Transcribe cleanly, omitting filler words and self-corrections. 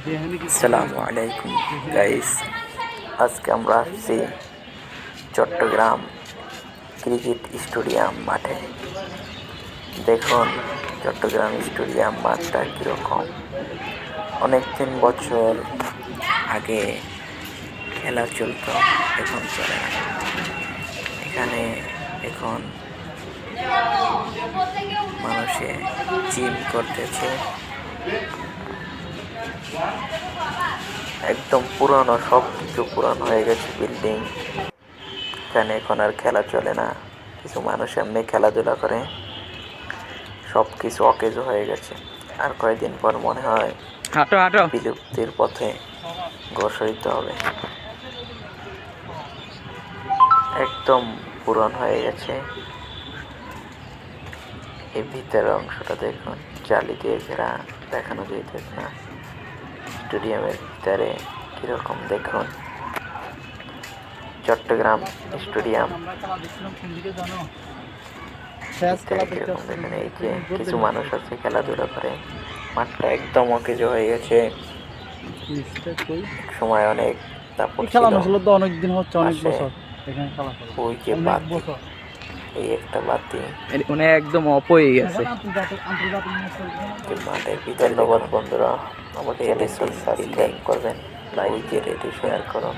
আসসালামু আলাইকুম গাইস, আজকে আমরা আসছি চট্টগ্রাম ক্রিকেট স্টেডিয়াম মাঠে। দেখুন চট্টগ্রাম স্টেডিয়াম মাঠটা কীরকম। অনেক বছর আগে খেলা চলতো, এখন চলে না। এখানে এখন মানুষে জিম করতেছে। একদম পুরানো, সব কিছু পুরানো হয়ে গেছে বিল্ডিং। এখানে এখন আর খেলা চলে না। কিছু মানুষ এমনি খেলাধুলা করে, সব কিছু অকেজো হয়ে গেছে। আর কয়েকদিন পর মনে হয় বিলুপ্তির পথে গ্রসরিত হবে। একদম পুরান হয়ে গেছে। এই ভিতরের অংশটা দেখুন, জালি দিয়ে ঘেরা, দেখানো যাইতেছে না। স্টেডিয়ামের ভিতরে কিরকম দেখুন, চট্টগ্রাম স্টেডিয়াম দেখেন। এই যে কিছু মানুষ আছে খেলাধুলা করে, মাঠটা একদম অকেজো হয়ে গেছে। সময় অনেক তারপর অনেকদিন হচ্ছে, অনেক বছর এখানে খেলা করে। ওই যে বাতি, এই একটা বাতি একদম অপ হয়ে গেছে। মাঠের ভিতরে। ধন্যবাদ বন্ধুরা, আমাকে সাবস্ক্রাইব করবেন, লাইক দিয়ে শেয়ার করুন।